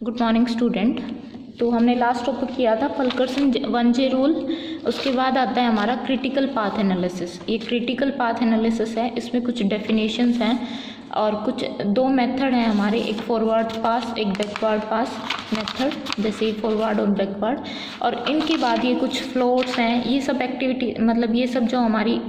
Good morning student. तो हमने last topic किया था फुल्करसन 1J रूल। उसके बाद आता है हमारा क्रिटिकल पाथ एनालिसिस। ये क्रिटिकल पाथ एनालिसिस है, इसमें कुछ डेफिनेशंस हैं और कुछ दो मेथड हैं हमारे, एक फॉरवर्ड पास एक बैकवर्ड पास मेथड, जैसे फॉरवर्ड और बैकवर्ड। और इनके बाद ये कुछ फ्लोट्स हैं, ये सब एक्टिविटी मतलब ये सब जो हमारी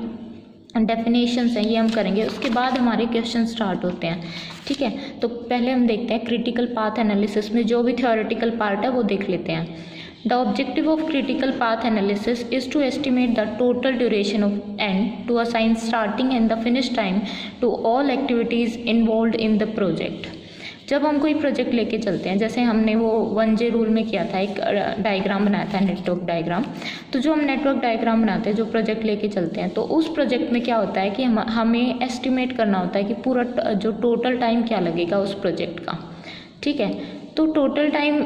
डेफिनेशंस हैं ये हम करेंगे। उसके बाद हमारे क्वेश्चन स्टार्ट होते हैं, ठीक है। तो पहले हम देखते हैं क्रिटिकल पाथ एनालिसिस में जो भी थ्योरेटिकल पार्ट है वो देख लेते हैं। The objective of critical path analysis is to estimate the total duration of and to assign starting and the finish time to all activities involved in the project. जब हम कोई प्रोजेक्ट लेके चलते हैं, जैसे हमने वो 1J रूल में किया था, एक डायग्राम बनाया था, नेटवर्क डायग्राम। तो जो हम नेटवर्क डायग्राम बनाते हैं, जो प्रोजेक्ट लेके चलते हैं, तो उस प्रोजेक्ट में क्या होता है कि हमें एस्टिमेट करना होता है कि पूरा जो टोटल टाइम क्या लगेगा उस प्रोजेक्ट का, ठीक है। तो टोटल टाइम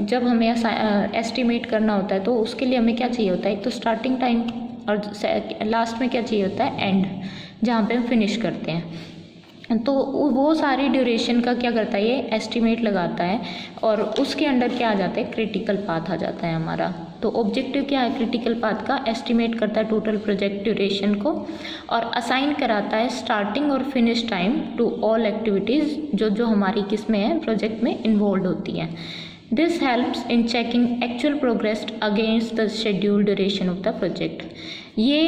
जब हमें एस्टिमेट करना होता है तो उसके लिए हमें क्या चाहिए होता है, एक तो स्टार्टिंग टाइम और लास्ट में क्या चाहिए होता है, एंड, जहाँ पे हम फिनिश करते हैं। तो वो सारी ड्यूरेशन का क्या करता है, ये एस्टिमेट लगाता है और उसके अंडर क्या आ जाता है, क्रिटिकल पाथ आ जाता है हमारा। तो ऑब्जेक्टिव क्या है क्रिटिकल पाथ का, एस्टिमेट करता है टोटल प्रोजेक्ट ड्यूरेशन को और असाइन कराता है स्टार्टिंग और finish time to all activities जो हमारी किस में है, प्रोजेक्ट में इन्वॉल्व होती हैं। This helps in checking actual progress against the schedule duration of the project. ये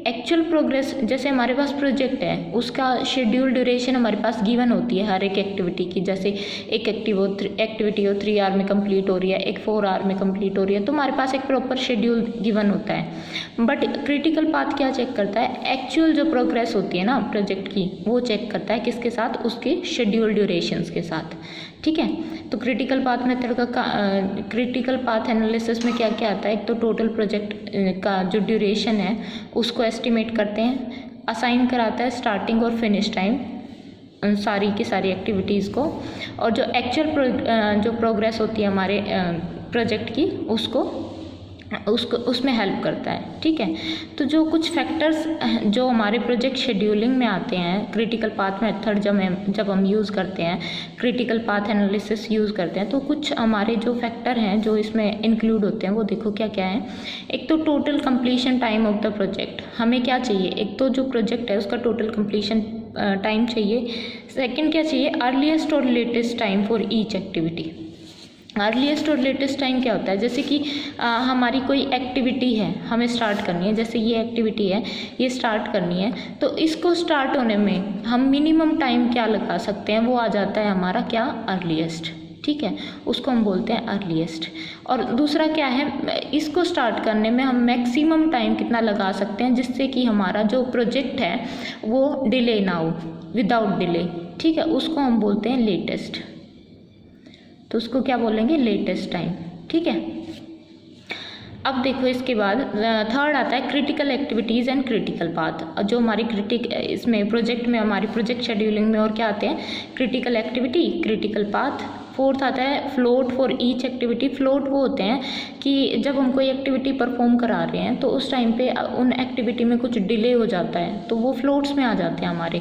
एक्चुअल प्रोग्रेस, जैसे हमारे पास प्रोजेक्ट है उसका शेड्यूल ड्यूरेशन हमारे पास गिवन होती है हर एक एक्टिविटी की। जैसे एक एक्टिविटी हो 3 आवर में कंप्लीट हो रही है, एक 4 आवर में कंप्लीट हो रही है, तो हमारे पास एक प्रॉपर शेड्यूल गिवन होता है। बट क्रिटिकल पाथ क्या चेक करता है, एक्चुअल जो प्रोग्रेस होती है ना प्रोजेक्ट की, वो चेक करता है किसके साथ, उसके शेड्यूल ड्यूरेशंस के साथ, ठीक है। तो क्रिटिकल पाथ मेथड का क्रिटिकल पाथ एनालिसिस में क्या क्या आता है, एक तो टोटल प्रोजेक्ट का जो ड्यूरेशन है उसको एस्टिमेट करते हैं, असाइन कराता है स्टार्टिंग और फिनिश टाइम सारी की सारी एक्टिविटीज़ को, और जो एक्चुअल जो प्रोग्रेस होती है हमारे प्रोजेक्ट की उसको उसमें हेल्प करता है, ठीक है। तो जो कुछ फैक्टर्स जो हमारे प्रोजेक्ट शेड्यूलिंग में आते हैं, क्रिटिकल पाथ मेथड जब हम यूज़ करते हैं, क्रिटिकल पाथ एनालिसिस यूज़ करते हैं, तो कुछ हमारे जो फैक्टर हैं जो इसमें इंक्लूड होते हैं वो देखो क्या क्या है। एक तो total completion time of the project, हमें क्या चाहिए, एक तो जो प्रोजेक्ट है उसका टोटल कंप्लीशन टाइम चाहिए। सेकेंड क्या चाहिए, अर्लीस्ट और latest time for each activity. Earliest और लेटेस्ट टाइम क्या होता है, जैसे कि हमारी कोई एक्टिविटी है हमें स्टार्ट करनी है, जैसे ये एक्टिविटी है ये स्टार्ट करनी है, तो इसको स्टार्ट होने में हम मिनिमम टाइम क्या लगा सकते हैं, वो आ जाता है हमारा क्या, अर्लीस्ट, ठीक है, उसको हम बोलते हैं अर्लीस्ट। और दूसरा क्या है, इसको स्टार्ट करने में हम मैक्सिमम टाइम कितना लगा सकते हैं जिससे कि हमारा जो प्रोजेक्ट है वो डिले ना हो, विदाउट डिले, ठीक है, उसको हम बोलते हैं लेटेस्ट। तो उसको क्या बोलेंगे, लेटेस्ट टाइम, ठीक है। अब देखो इसके बाद थर्ड आता है critical activities and critical path. जो हमारी इसमें प्रोजेक्ट में हमारी प्रोजेक्ट शेड्यूलिंग में और क्या आते हैं, critical activity, critical path. Fourth आता है float for each activity. Float वो होते हैं कि जब हम कोई एक्टिविटी परफॉर्म करा रहे हैं तो उस टाइम पे उन एक्टिविटी में कुछ डिले हो जाता है तो वो फ्लोट्स में आ जाते हैं हमारे।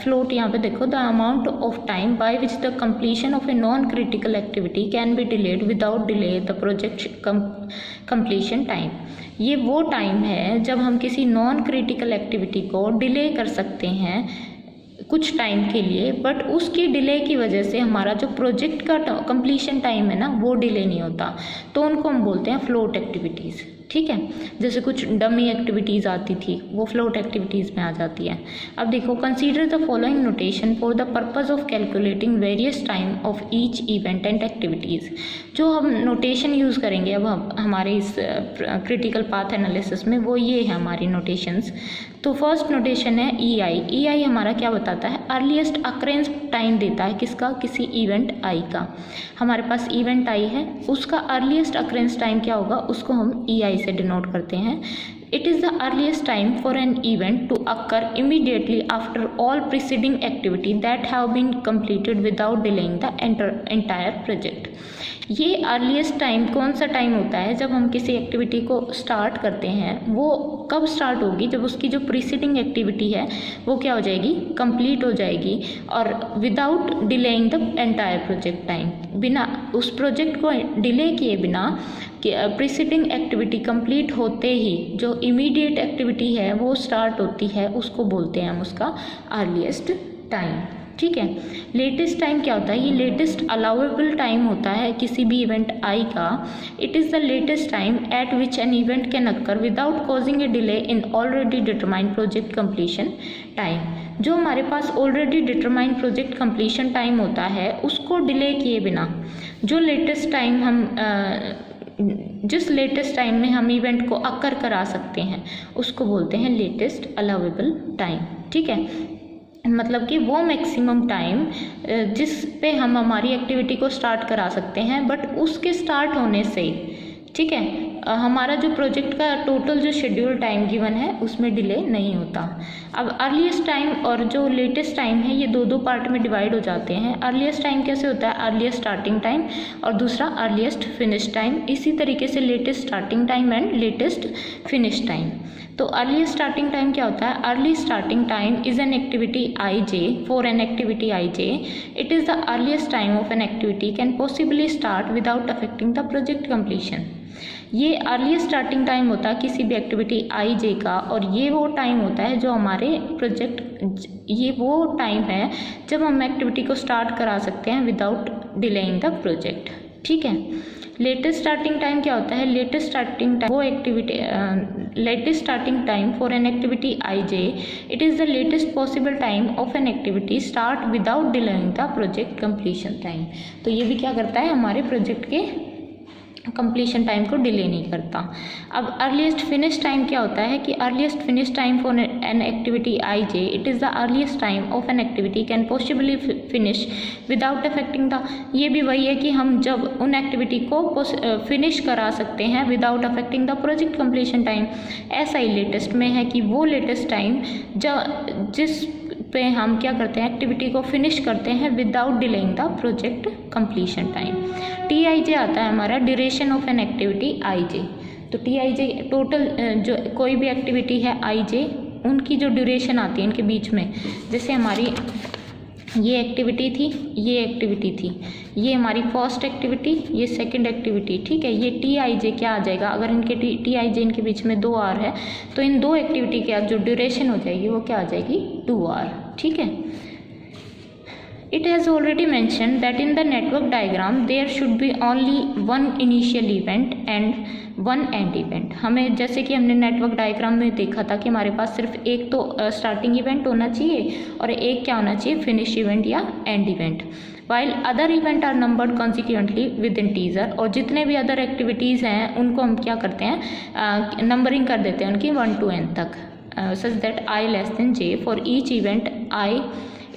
फ्लोट यहाँ पे देखो, the amount of time by which the completion of a non critical activity can be delayed without delay the project completion time. ये वो टाइम है जब हम किसी नॉन क्रिटिकल एक्टिविटी को डिले कर सकते हैं कुछ टाइम के लिए, बट उसकी डिले की वजह से हमारा जो प्रोजेक्ट का कंप्लीशन टाइम है ना वो डिले नहीं होता, तो उनको हम बोलते हैं फ्लोट एक्टिविटीज़, ठीक है। जैसे कुछ डमी एक्टिविटीज़ आती थी वो फ्लोट एक्टिविटीज़ में आ जाती है। अब देखो, consider the following notation for the purpose of calculating various time of each event and activities. जो हम नोटेशन यूज़ करेंगे अब हमारे इस क्रिटिकल पाथ एनालिसिस में, वो ये है हमारी नोटेशंस। तो फर्स्ट नोटेशन है EI हमारा क्या बताता है, अर्लीस्ट अकरेंस टाइम देता है किसका, किसी इवेंट आई का। हमारे पास इवेंट आई है, उसका अर्लीस्ट अकरेंस टाइम क्या होगा, उसको हम EI से डिनोट करते हैं। It is the earliest time for an event to occur immediately after all preceding activity that have been completed without delaying the entire project. ये अर्लीस्ट टाइम कौन सा टाइम होता है जब हम किसी एक्टिविटी को स्टार्ट करते हैं, वो कब स्टार्ट होगी जब उसकी जो प्रीसीडिंग एक्टिविटी है वो क्या हो जाएगी, कंप्लीट हो जाएगी, और without delaying the entire project time, बिना उस प्रोजेक्ट को डिले किए बिना प्रीसीडिंग एक्टिविटी कंप्लीट होते ही जो इमीडिएट एक्टिविटी है वो स्टार्ट होती है, उसको बोलते हैं हम उसका अर्लीस्ट टाइम। ठीक है। लेटेस्ट टाइम क्या होता है, ये लेटेस्ट अलाउेबल टाइम होता है किसी भी इवेंट आई का। It is the latest time at which an event can occur without causing a delay in already determined project completion time. जो हमारे पास already determined project completion time होता है उसको डिले किए बिना जो लेटेस्ट टाइम हम जिस लेटेस्ट टाइम में हम इवेंट को अक्कर करा सकते हैं उसको बोलते हैं लेटेस्ट अलाउेबल टाइम। ठीक है, मतलब कि वो मैक्सिमम टाइम जिस पे हम हमारी एक्टिविटी को स्टार्ट करा सकते हैं, बट उसके स्टार्ट होने से, ठीक है, हमारा जो प्रोजेक्ट का टोटल जो शेड्यूल टाइम गिवन है उसमें डिले नहीं होता। अब अर्लीस्ट टाइम और जो लेटेस्ट टाइम है ये दो पार्ट में डिवाइड हो जाते हैं। अर्लीस्ट टाइम कैसे होता है, अर्लीस्ट स्टार्टिंग टाइम और दूसरा अर्लीस्ट फिनिश टाइम। इसी तरीके से latest starting time and latest finish time. तो अर्लीस्ट स्टार्टिंग टाइम क्या होता है, early starting time is an activity I J for an activity I J. It is the earliest time of an activity can possibly start without affecting the project completion. ये earliest starting time होता है किसी भी activity I जे का, और ये वो time होता है जो हमारे प्रोजेक्ट, ये वो टाइम है जब हम एक्टिविटी को स्टार्ट करा सकते हैं विदाउट डिलेइंग द प्रोजेक्ट। ठीक है। लेटेस्ट स्टार्टिंग टाइम क्या होता है, लेटेस्ट स्टार्टिंग टाइम वो activity, latest starting time for an activity I J. It is the latest possible time of an activity start without delaying the project completion time. तो ये भी क्या करता है, हमारे प्रोजेक्ट के कंप्लीशन टाइम को डिले नहीं करता। अब अर्लीस्ट फिनिश टाइम क्या होता है कि earliest finish time for an activity I J. It is the earliest time of an activity can possibly finish without affecting the, ये भी वही है कि हम जब उन एक्टिविटी को फिनिश करा सकते हैं without affecting the project completion time. ऐसा ही लेटेस्ट में है कि वो लेटेस्ट टाइम जिस पे हम क्या करते हैं, एक्टिविटी को फिनिश करते हैं without delaying the project completion time. T I J आता है हमारा duration of an activity I J. तो टी आई जे टोटल जो कोई भी एक्टिविटी है आई जे, उनकी जो ड्यूरेशन आती है इनके बीच में, जैसे हमारी ये एक्टिविटी थी, ये एक्टिविटी थी, ये हमारी फर्स्ट एक्टिविटी, ये सेकंड एक्टिविटी। ठीक है, ये टी आई जे क्या आ जाएगा, अगर इनके टी आई जे इनके बीच में 2 आवर है तो इन 2 एक्टिविटी के जो ड्यूरेशन हो जाएगी वो क्या आ जाएगी, 2 आवर। ठीक है। It has already mentioned that in the network diagram there should be only one initial event and one end event। हमें जैसे कि हमने नेटवर्क डायग्राम में देखा था कि हमारे पास सिर्फ एक तो स्टार्टिंग इवेंट होना चाहिए और एक क्या होना चाहिए, फिनिश इवेंट या end event. While other event are numbered consequently with integer जितने भी अदर एक्टिविटीज़ हैं उनको हम क्या करते हैं, नंबरिंग कर देते हैं उनकी 1 to n तक, such that i less than j for each event i,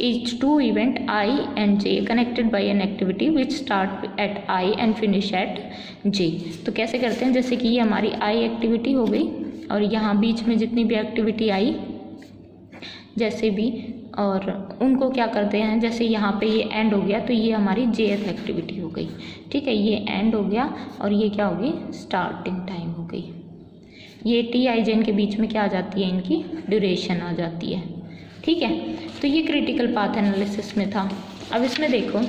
each 2 event I and j connected by an activity which start at I and finish at j। तो कैसे करते हैं, जैसे कि ये हमारी I एक्टिविटी हो गई और यहाँ बीच में जितनी भी एक्टिविटी आई जैसे भी, और उनको क्या करते हैं, जैसे यहाँ पे ये एंड हो गया तो ये हमारी jth एक्टिविटी हो गई। ठीक है, ये एंड हो गया और ये क्या होगी, स्टार्टिंग टाइम हो गई। ये टी आई जे इनके बीच में क्या आ जाती है, इनकी ड्यूरेशन आ जाती है। ठीक है, तो ये क्रिटिकल पाथ एनालिसिस में था। अब इसमें देखो,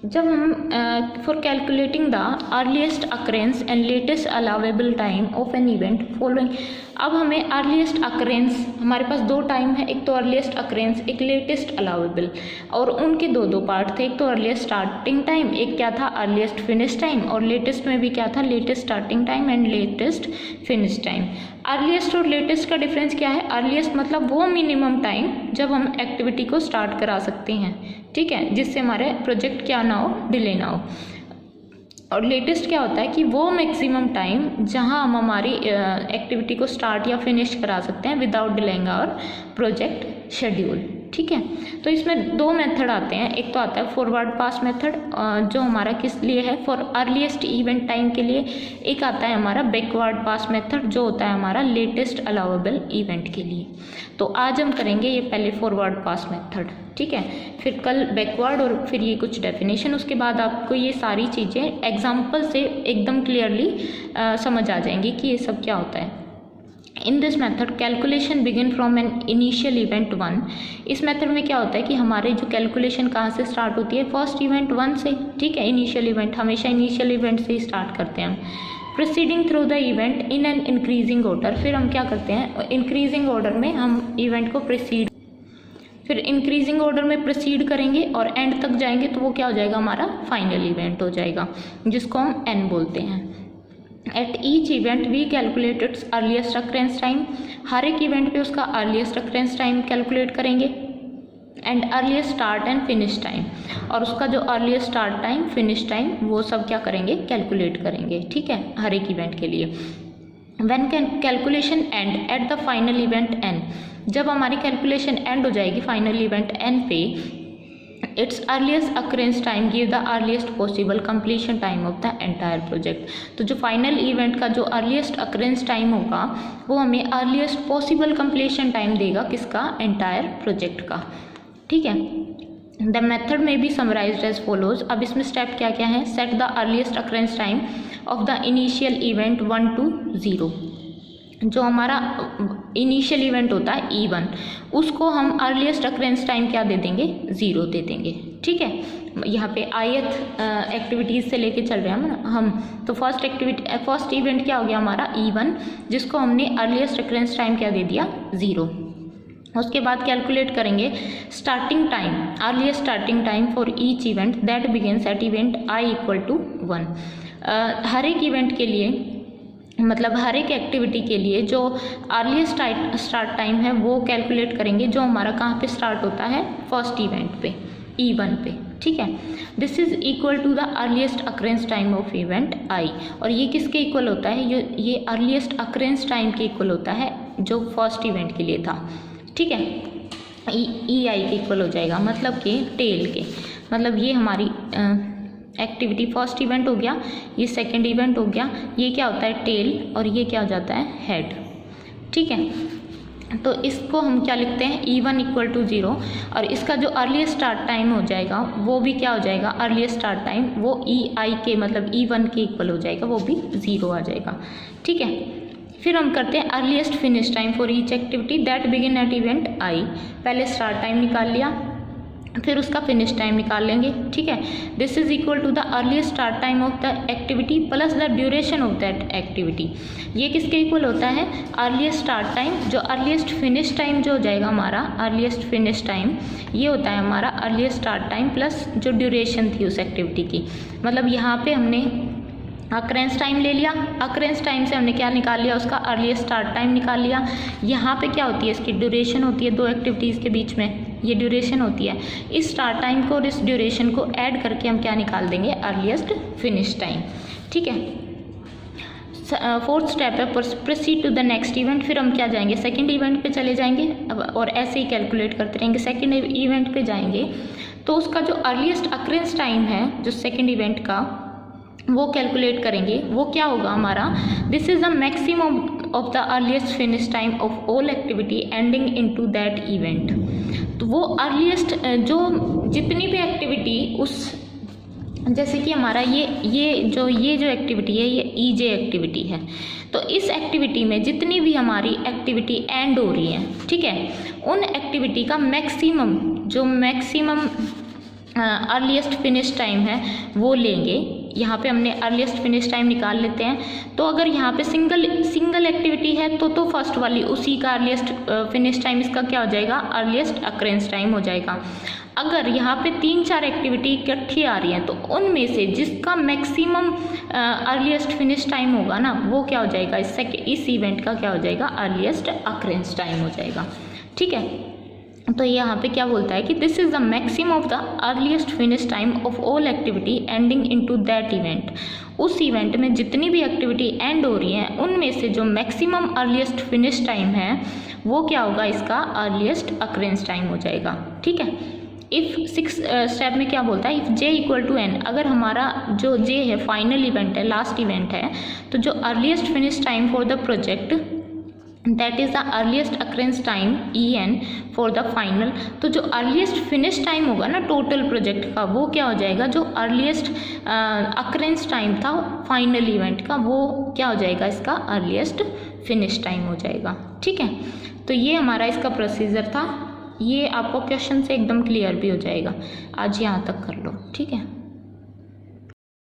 जब हम for calculating the earliest occurrence and latest allowable time of an event following. अब हमें अर्लीस्ट अकरेंस, हमारे पास 2 टाइम है, एक तो अर्लीस्ट अकरेंस, एक लेटेस्ट अलाउेबल, और उनके 2 पार्ट थे। एक तो अर्लीस्ट स्टार्टिंग टाइम, एक क्या था, अर्लीस्ट फिनिश टाइम, और लेटेस्ट में भी क्या था, latest starting time and latest finish time. Earliest और लेटेस्ट का डिफरेंस क्या है, अर्लीस्ट मतलब वो मिनिमम टाइम जब हम एक्टिविटी को स्टार्ट करा सकते हैं, ठीक है, जिससे हमारे प्रोजेक्ट क्या ना हो, डिले ना हो। और लेटेस्ट क्या होता है कि वो मैक्सिमम टाइम जहां हम हमारी एक्टिविटी को स्टार्ट या फिनिश करा सकते हैं without delaying our project schedule. ठीक है। तो इसमें दो मेथड आते हैं, एक तो आता है फॉरवर्ड पास मेथड जो हमारा किस लिए है, फॉर अर्लीस्ट इवेंट टाइम के लिए, एक आता है हमारा बैकवर्ड पास मेथड जो होता है हमारा लेटेस्ट अलाउेबल इवेंट के लिए। तो आज हम करेंगे ये पहले फॉरवर्ड पास मेथड, ठीक है, फिर कल बैकवर्ड और फिर ये कुछ डेफिनेशन, उसके बाद आपको ये सारी चीज़ें एग्जाम्पल से एकदम क्लियरली समझ आ जाएंगी कि ये सब क्या होता है। In this method calculation begin from an initial event 1। इस मेथड में क्या होता है कि हमारे जो कैलकुलेशन कहाँ से स्टार्ट होती है, फर्स्ट इवेंट 1 से, ठीक है। इनिशियल इवेंट हमेशा इनिशियल इवेंट से ही स्टार्ट करते हैं हम। Proceeding through the event in an increasing order, फिर हम क्या करते हैं, इंक्रीजिंग ऑर्डर में हम इवेंट को प्रोसीड, फिर इंक्रीजिंग ऑर्डर में प्रोसीड करेंगे और एंड तक जाएंगे तो वो क्या हो जाएगा, हमारा फाइनल इवेंट हो जाएगा, जिसको हम एन बोलते हैं। At each event we calculate its earliest occurrence time, हर एक इवेंट पे उसका अर्लीस्ट अक्रेंस टाइम कैलकुलेट करेंगे, and earliest start and finish time, और उसका जो earliest start time finish time वो सब क्या करेंगे, कैलकुलेट करेंगे, ठीक है, हर एक इवेंट के लिए। When calculation end at the final event N, जब हमारी कैलकुलेशन एंड हो जाएगी फाइनल इवेंट एन पे, it's earliest occurrence time give the earliest possible completion time of the entire project. तो जो फाइनल इवेंट का जो अर्लीस्ट अक्रेंस टाइम होगा वो हमें अर्लीस्ट पॉसिबल कंप्लीशन टाइम देगा, किसका, एंटायर प्रोजेक्ट का, ठीक है। द मेथड में बी समराइज्ड एज फॉलोज। अब इसमें स्टेप क्या क्या है, set the earliest occurrence time of the initial event 1 to 0। जो हमारा इनिशियल इवेंट होता है E1, उसको हम अर्लीस्ट अक्रेंस टाइम क्या दे देंगे, 0 दे देंगे, ठीक है। यहाँ पे ith एक्टिविटीज़ से लेके चल रहे हैं हम, तो फर्स्ट इवेंट क्या हो गया हमारा E1, जिसको हमने अर्लीस्ट अक्रेंस टाइम क्या दे दिया, 0। उसके बाद कैलकुलेट करेंगे starting time, earliest starting time for each event that begins at event I = 1। हर एक इवेंट के लिए, मतलब हर एक एक्टिविटी के लिए जो अर्लीस्ट स्टार्ट टाइम है वो कैलकुलेट करेंगे, जो हमारा कहाँ पे स्टार्ट होता है, फर्स्ट इवेंट पे, E1 पे, ठीक है। This is equal to the earliest occurrence time of event I, और ये किसके इक्वल होता है, ये अर्लीस्ट अक्रेंस टाइम के इक्वल होता है जो फर्स्ट इवेंट के लिए था, ठीक है। EI के इक्वल हो जाएगा, मतलब कि टेल के, मतलब ये हमारी एक्टिविटी फर्स्ट इवेंट हो गया, ये सेकंड इवेंट हो गया, ये क्या होता है, टेल, और ये क्या हो जाता है, हेड, ठीक है। तो इसको हम क्या लिखते हैं, E1 = 0, और इसका जो अर्लीस्ट स्टार्ट टाइम हो जाएगा वो भी क्या हो जाएगा, अर्लीस्ट स्टार्ट टाइम वो EI के, मतलब E1 के इक्वल हो जाएगा, वो भी 0 आ जाएगा, ठीक है। फिर हम करते हैं earliest finish time for each activity that begin eight event I। पहले स्टार्ट टाइम निकाल लिया, फिर उसका फिनिश टाइम निकाल लेंगे, ठीक है। This is equal to the earliest start time of the activity plus the duration of that activity. ये किसके इक्वल होता है, अर्लीस्ट स्टार्ट टाइम, जो अर्लीस्ट फिनिश टाइम जो हो जाएगा हमारा, अर्लीस्ट फिनिश टाइम ये होता है हमारा अर्लीस्ट स्टार्ट टाइम प्लस जो ड्यूरेशन थी उस एक्टिविटी की। मतलब यहाँ पे हमने अक्रेंस टाइम ले लिया, अक्रेंस टाइम से हमने क्या निकाल लिया, उसका अर्लीस्ट स्टार्ट टाइम निकाल लिया। यहाँ पे क्या होती है, इसकी ड्यूरेशन होती है, दो एक्टिविटीज़ के बीच में ये ड्यूरेशन होती है। इस स्टार्ट टाइम को और इस ड्यूरेशन को ऐड करके हम क्या निकाल देंगे, अर्लीस्ट फिनिश टाइम, ठीक है। फोर्थ स्टेप है proceed to the next event. फिर हम क्या जाएंगे, सेकंड इवेंट पे चले जाएंगे और ऐसे ही कैलकुलेट करते रहेंगे। सेकंड इवेंट पे जाएंगे तो उसका जो अर्लीस्ट अक्रेंस टाइम है जो सेकंड इवेंट का वो कैलकुलेट करेंगे। वो क्या होगा हमारा, this is the maximum of the earliest finish time of all activity ending into that event. तो वो अर्लीस्ट जो जितनी भी एक्टिविटी उस, जैसे कि हमारा ये जो एक्टिविटी है ये EJ एक्टिविटी है, तो इस एक्टिविटी में जितनी भी हमारी एक्टिविटी एंड हो रही है, ठीक है, उन एक्टिविटी का मैक्सिमम जो मैक्सिमम अर्लीस्ट फिनिश टाइम है वो लेंगे। यहाँ पे हमने अर्लीस्ट फिनिश टाइम निकाल लेते हैं। तो अगर यहाँ पे सिंगल एक्टिविटी है तो फर्स्ट वाली उसी का अर्लीस्ट फिनिश टाइम इसका क्या हो जाएगा, अर्लीस्ट अक्रेंस टाइम हो जाएगा। अगर यहाँ पे 3-4 एक्टिविटी इकट्ठी आ रही हैं तो उनमें से जिसका मैक्सिमम अर्लीस्ट फिनिश टाइम होगा ना वो क्या हो जाएगा, इस इवेंट का क्या हो जाएगा, अर्लीस्ट अक्रेंस टाइम हो जाएगा, ठीक है। तो यहाँ पे क्या बोलता है कि this is the maximum of the earliest finish time of all activity ending into that event. उस इवेंट में जितनी भी एक्टिविटी एंड हो रही है उनमें से जो मैक्सिमम अर्लीस्ट फिनिश टाइम है वो क्या होगा, इसका अर्लीस्ट अकरेंस टाइम हो जाएगा। ठीक है। इफ़ 6 स्टेप में क्या बोलता है, if J equal to N, अगर हमारा जो जे है फाइनल इवेंट है, लास्ट इवेंट है, तो जो earliest finish time for the project that is the earliest occurrence time E N for the final, तो जो अर्लीस्ट फिनिश टाइम होगा ना टोटल प्रोजेक्ट का वो क्या हो जाएगा, जो अर्लीस्ट अकरेंस टाइम था फाइनल इवेंट का वो क्या हो जाएगा, इसका अर्लीस्ट फिनिश टाइम हो जाएगा। ठीक है। तो ये हमारा इसका प्रोसीजर था, ये आपको क्वेश्चन से एकदम क्लियर भी हो जाएगा। आज यहाँ तक कर लो। ठीक है।